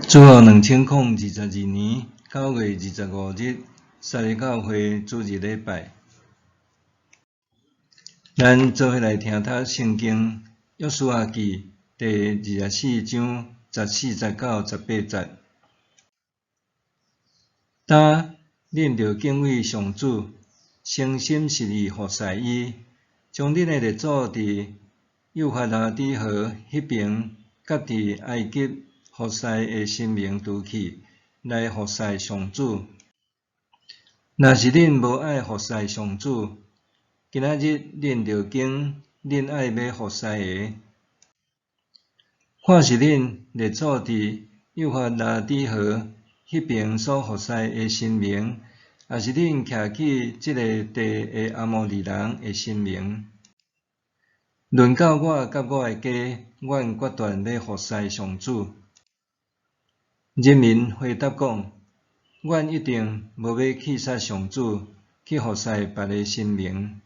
主后2022年9月25日，撒利教会主日礼拜，咱做伙来听读圣经《约书亚记》第24章14、19、18节。当恁着敬畏上主，诚心实意服侍伊，将恁的列祖伫幼发拉底河迄边，甲伫埃及服侍的生命除去，来服侍上主。若是恁无爱服侍上主，今仔日恁着经恁爱要服侍的，看是恁列祖伫幼发拉底河迄边所服侍的生命，也是恁徛起即个地的阿摩利人的生命。轮到我甲我的家，阮决断要服侍上主。人民回答讲：阮一定无要弃杀上主，去服侍别个生命，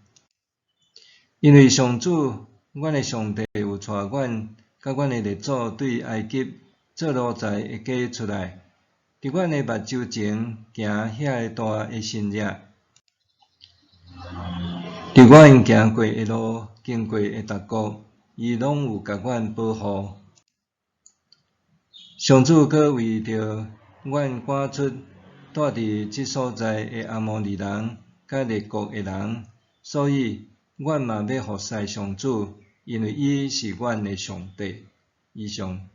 因为上主，阮的上帝有带阮甲阮的列祖对埃及做奴才的家出来，伫阮的目睭前行遐个大的新约，伫阮行过的路，经过的逐国，伊拢有甲阮保护。上主阁为着阮赶出住伫即所在的阿摩利人甲列国的人，所以阮嘛要服侍上主，因为伊是阮的上帝。以上，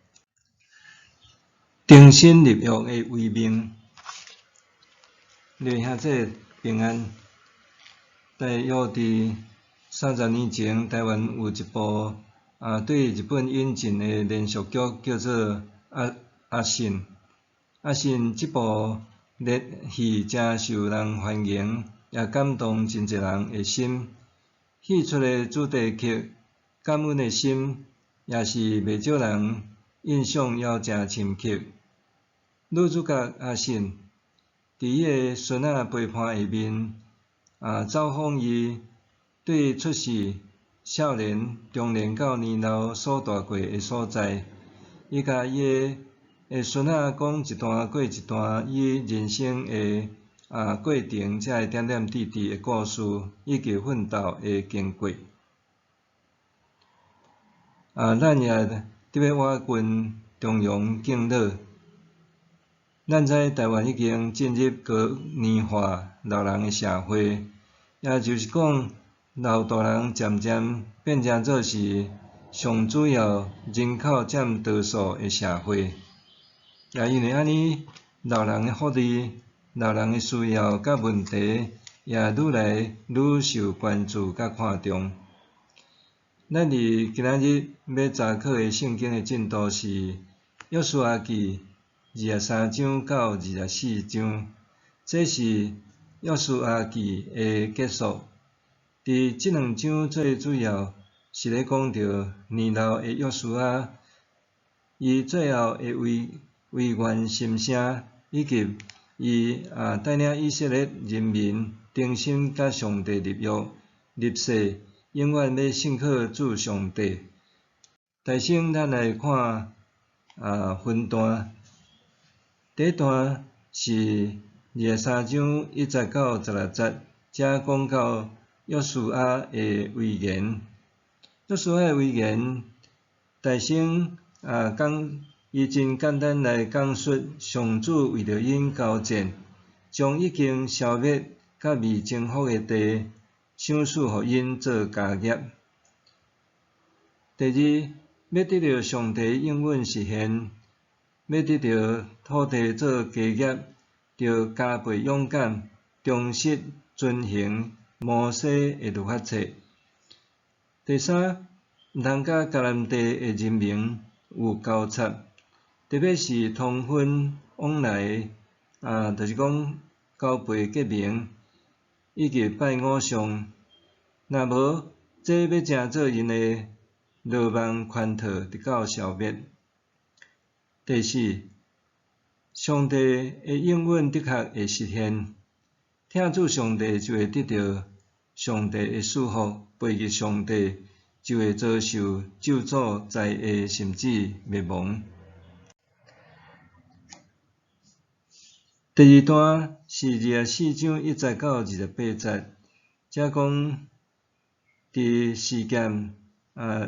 重新立约的威名。弟兄姊平安。大约伫30年前，台湾有一部对日本引进的连续剧，叫做阿信。阿信即部热戏真受人欢迎，也感动真侪人的心。戏出的主题曲《感恩的心》也是袂少人印象还真深刻。女主角阿信伫伊个孙仔陪伴下面，走访伊对出世、少年、中年到年老所住过的所在，伊甲伊个孙仔讲一段过一段伊人生的过程，才会点点滴滴的故事，以及奋斗的经过。咱也伫要瓦群中庸敬老。咱知台湾已经进入高龄化老人的社会，也就是讲，老大人渐渐变成做是上主要人口占多数的社会。也因为安尼，老人的福利、老人的需要甲问题，也愈来愈受关注甲看重。咱伫今仔日要查考的圣经的进度是《约书亚记》23章到24章，这是《约书亚记》的结束。伫即两章最主要是咧讲到年老的约书亚，伊最后的为愿心声，以及伊带领以色列人民忠心甲上帝立约、立誓，永远要信靠主上帝。大先咱来看分段。第一段是23章1节到16节，遮讲到约书亚的威严。约书亚的威严，大先伊真简单来讲述上主为着因交战，将已经消灭甲未征服的地，赏赐互因做家业。第二，要得到上帝应允实现，要得到土地做家业，着加倍勇敢、忠实遵行摩西的律法册。第三，毋通甲迦南地的人民有交叉，特别是通婚往来，就是讲交配结盟，以及拜偶像。若无，这要成做因的罗网圈套，直到消灭。第四，上帝的应允的确会实现，听主上帝就会得到上帝的祝福，背弃上帝就会遭受咒诅、灾厄，甚至灭亡。第二段是24章1节到28节，则讲伫事件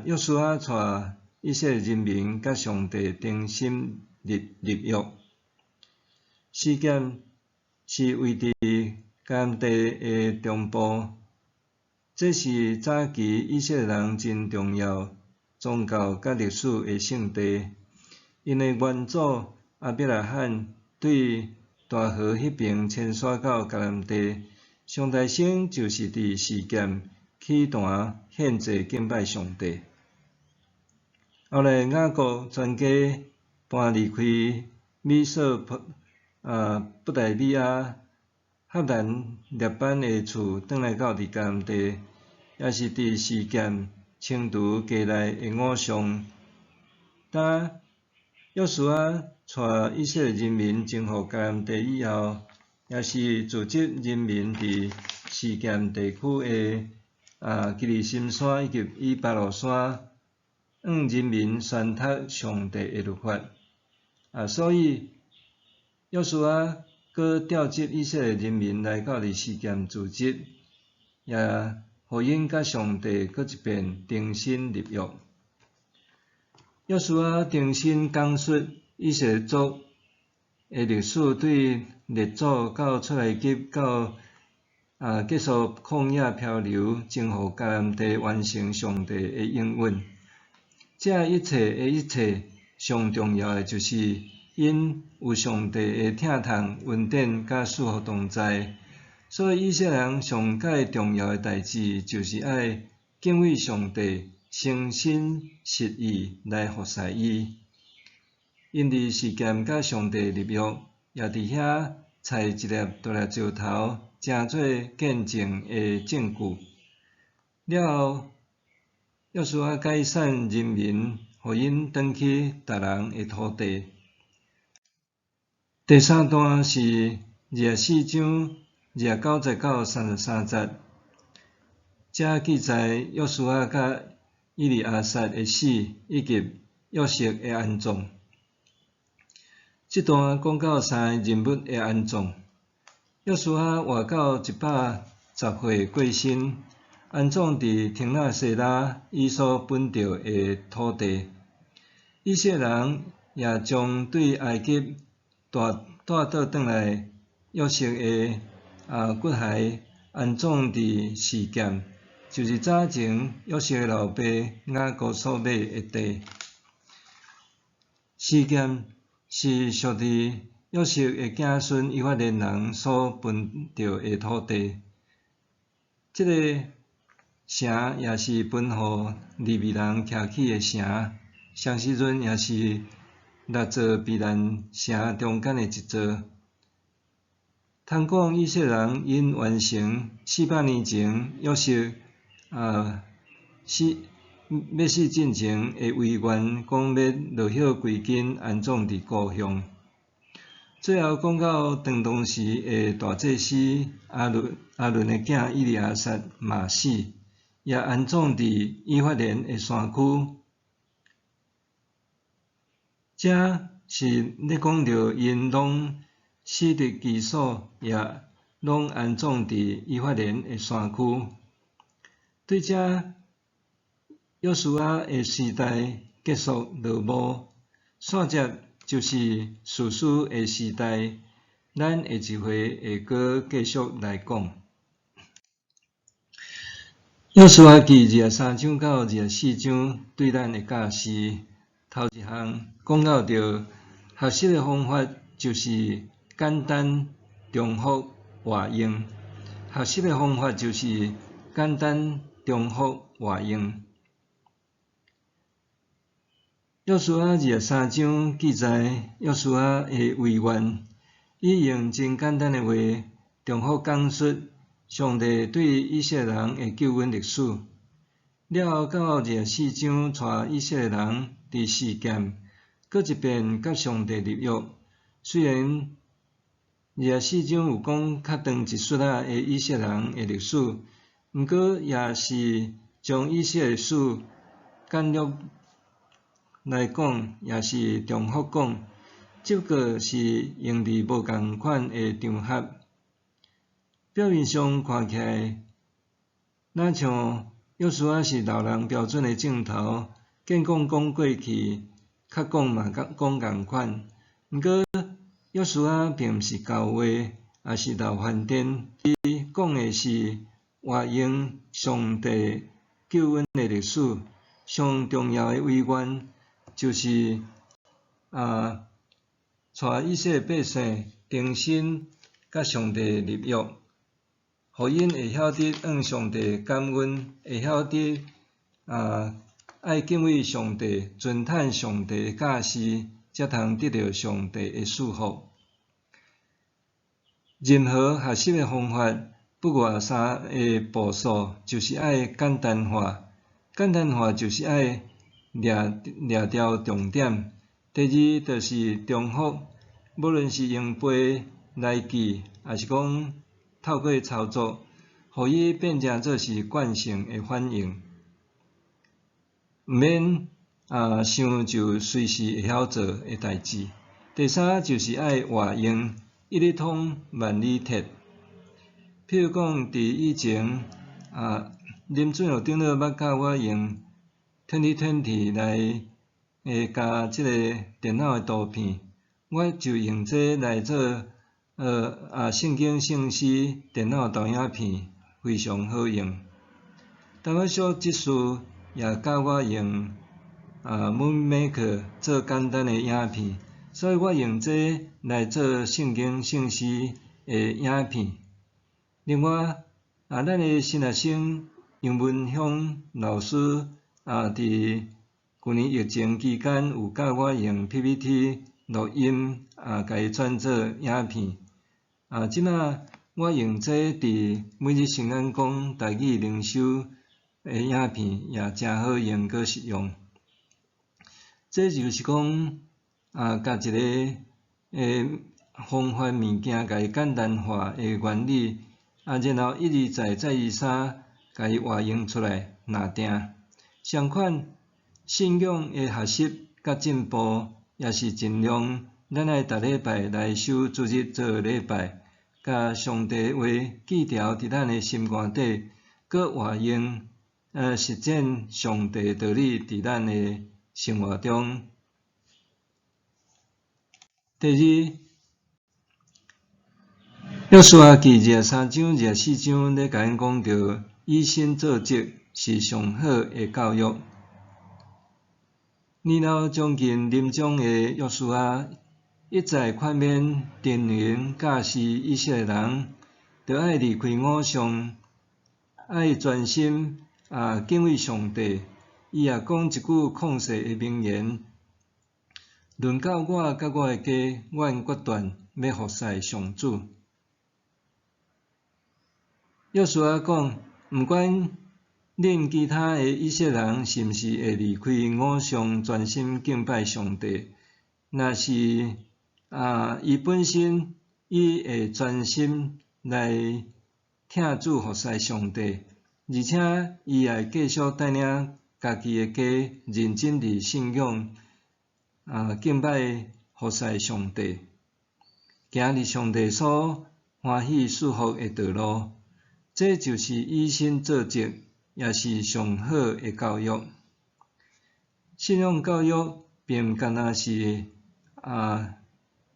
约书亚带以色列人民甲上帝定心立约。事件是位伫迦南地的中部，这是早期以色列人真重要宗教甲历史的圣地，因的元祖亚伯拉罕对大河迄边迁徙到迦南地，上大先就是伫事件起坛献祭敬拜上帝。后来雅各全家搬离开米索不达米亚赫兰列班的厝，转来到迦南地，也是伫事件清除家内的偶像。当约书亚带以色列人民征服迦南地以后，也是组织人民伫事件地区的基利心山以及以巴路山，向人民宣读上帝的律法。所以约书亚佮调集以色列人民来到伫事件组织，也互因甲上帝佮一遍重新立约。约书亚重新讲述以色列族的历史，对列祖到出埃及到结束旷野漂流，征服迦南地，完成上帝的应允。这一切的一切，上重要的就是因有上帝的疼痛、恩典甲赐福同在。所以以色列人上界重要的代志，就是爱敬畏上帝，诚心实意来服侍伊。因伫事件甲上帝立约，也伫遐采一粒大粒石头，成做见证的证据。了后，约书亚解散人民，互因转去逐人的土地。第三段是24章29节到33节，这记载约书亚甲以利亚撒的死，以及约瑟的安葬。这段讲到三个人物的安葬。约书亚活到110岁过身，安葬伫廷纳西拉伊所本着的土地。以色列人也将对埃及带倒转来约瑟的骨骸安葬伫事件，就是早前约瑟的老爸雅各所买的地。事件是属于约瑟的子孙以法莲人所分着的土地。这个城也是分予利未人徛起的城，上时阵也是6座避难城中间的一座。通讲以色列人因完成400年前约瑟要死进前的遗愿，讲要落叶归根，安葬伫故乡。最后讲到当当时的大祭司阿伦的囝以利亚撒嘛死，也安葬伫以法莲的山区。这是咧讲到因拢死伫居所，也拢安葬伫以法莲的山区。对这约书亚的时代结束落幕，线接就是士师的时代。咱下一回会阁继续来讲。约书亚记23章到24章对咱的教示，头一项讲到着学习的方法，就是简单、重复、活用。学习的方法就是简单、重复、活用。约书亚23章记载约书亚的遗愿，伊用真简单的话，重复讲述上帝对以色列人的救恩历史。了后到24章，带以色列人伫事件，搁一遍甲上帝立约。虽然24章有讲较长一撮的以色列人的历史，毋过也是将以色列史简略来讲，也是重复讲。只不过是用伫无共款的场合。表面上看起来，若像约书亚是老人标准的镜头，见讲过去，较讲嘛讲共款。毋过约书亚并毋是教话，也是老饭店，伊讲的是活用上帝救恩的历史。上重要的遗愿就是带以色列百姓更新甲上帝立约，互因会晓得向上帝感恩，会晓得爱敬畏上帝，尊崇上帝的教示，才通得到上帝的祝福。任何学习的方法，不外三个步数，就是爱简单化。简单化就是爱掠到重点。第二就是重复，无论是用背来记，还是讲透过操作，互伊变成做是惯性的反应。毋免想就随时会晓做的代志。第三就是爱活用，一日通万里铁。譬如讲，伫以前林俊豪长老捌教我用 2020来加即个电脑的图片，我就用这来做圣经信息电脑投影片，非常好用。但我小即事也教我用Moonmaker 做简单的影片，所以我用这来做圣经信息的影片。另外咱的新学生杨文香老师伫去年疫情期间有教我用 PPT 录音甲伊转做影片。即马我用这伫每日圣安讲台语灵修的影片也真好用，阁实用。这就是讲甲一个方法物件甲伊简单化的原理，然后一而再再而三甲伊活用出来，拿定。相反，信仰的学习甲进步，也是尽量咱爱逐礼拜来守主日做礼拜，甲上帝话记条伫咱的心肝底，搁活用实践上帝道理伫咱的生活中。第二，约书亚记23章、24章咧，甲因讲到以身作则是上好的教育。年老将近临终的约书亚，一再劝勉丁年教示以色列人，着爱离开偶像，爱专心敬畏上帝。伊也讲一句抗世的名言：论到我甲我的家，阮决断要服侍上主。约书亚讲，毋管恁其他的以色列人是毋是会离开偶像，专心敬拜上帝，若是伊本身伊会专心来听主服侍上帝，而且伊也会继续带领家己的家认真地信仰敬拜服侍上帝，行伫上帝所欢喜祝福的道路。这就是以身作则，也是上好的教育。信仰教育并毋干那是捌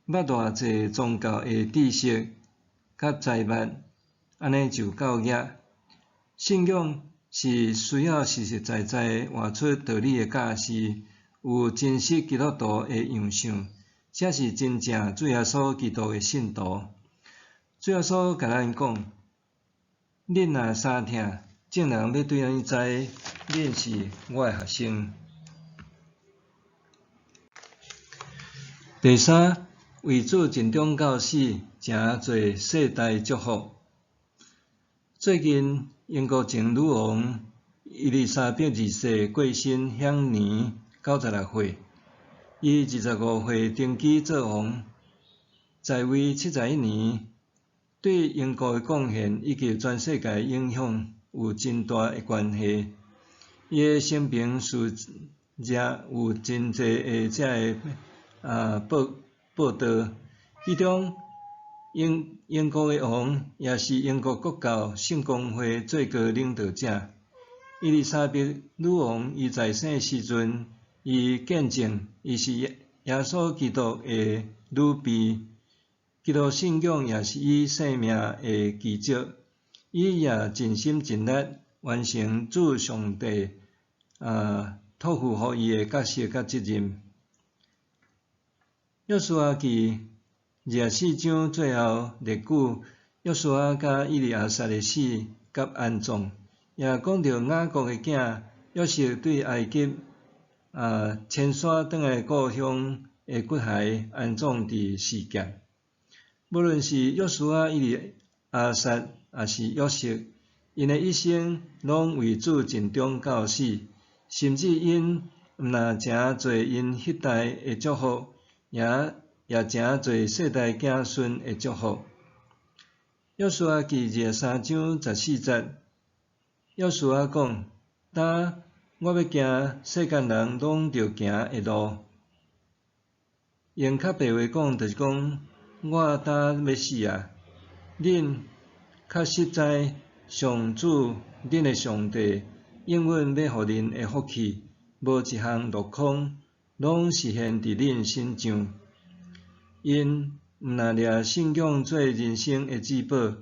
偌济宗教的知识甲财物，安尼就够额。信仰是需要实实在在活出道理的教示，有真实基督徒的样相，才是真正主耶稣基督的信徒。主耶稣甲咱讲，恁若相疼，众人要对咱知，恁是我的学生。第三，为主尽忠到死，诚侪世代祝福。最近，英国前女王伊丽莎白二世过身，享年96岁。伊25岁登基做王，在位71年。对英国的贡献以及全世界影响有真大的关系。伊的生平事迹有真侪的遮个报道，其中英国的王也是英国国教圣公会最高领导者。伊丽莎白女王伊在生时阵，伊见证伊是耶稣基督的女婢，基督信仰也是伊生命的奇迹。伊也尽心尽力完成主上帝托付予伊的角色甲责任。约书亚记24章最后列举约书亚甲以利亚撒的死甲安葬，也讲到雅各的囝约瑟对埃及迁徙转来故乡的骨骸安葬伫示剑。无论是约书亚、以利亚撒，也是约瑟，因的一生拢为主尽忠到死，甚至因毋但诚侪因迄代的祝福，也诚侪世代子孙的祝福。约书亚记23章14节，约书亚讲：呾我要行世间人拢着行的路。用较白话讲，就是讲我呾要死啊！恁较实在，上主恁的上帝永远要互恁的福气，无一项落空，拢实现伫恁身上。因毋但掠信仰做人生的至宝，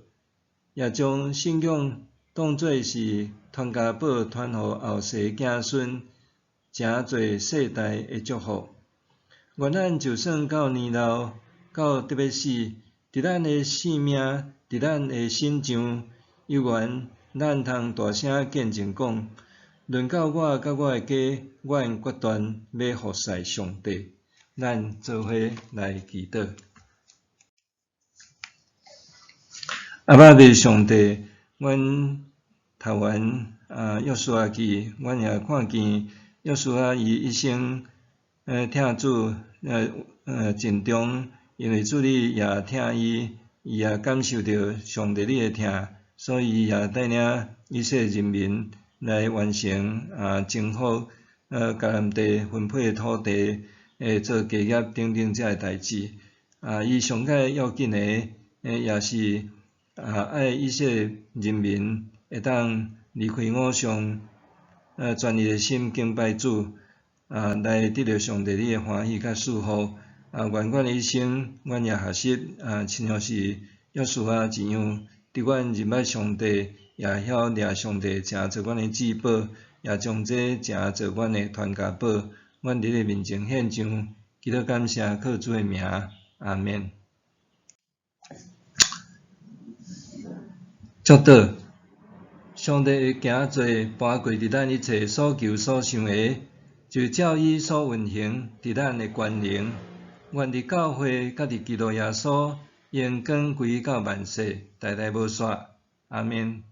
也将信仰当作是传家宝，传互后世子孙，诚侪世代的祝福。愿咱就算到年老，到得要死，伫咱的性命，伫咱的身上，犹原咱通大声见证讲：论到我甲我的家，阮决断要服侍上帝。咱做伙来祈祷。阿爸父上帝，阮读完约书亚记，阮也看见约书亚伊一生听主尽忠，因为主你也听伊，伊也感受到上帝你的听，所以伊也带领以色列人民来完成征服迦南地分配土地做家业等等遮个代志。伊上界要紧的也是爱以色列人民会当离开偶像，全意的心敬拜主，来得到上帝你的欢喜甲祝福。愿阮一生，阮也学习亲像是约书亚一样，伫阮认捌上帝，也晓掠上帝诚做阮的至宝，也将这诚做阮的传家宝。阮伫你面前献上，祈祷感谢，靠主的名，阿免。祝祷，上帝会行做搬过伫咱一切所求所想的，就照伊所运行伫咱的权能。愿伫教会甲伫基督耶稣，荣光归到万世，代代无煞。阿免。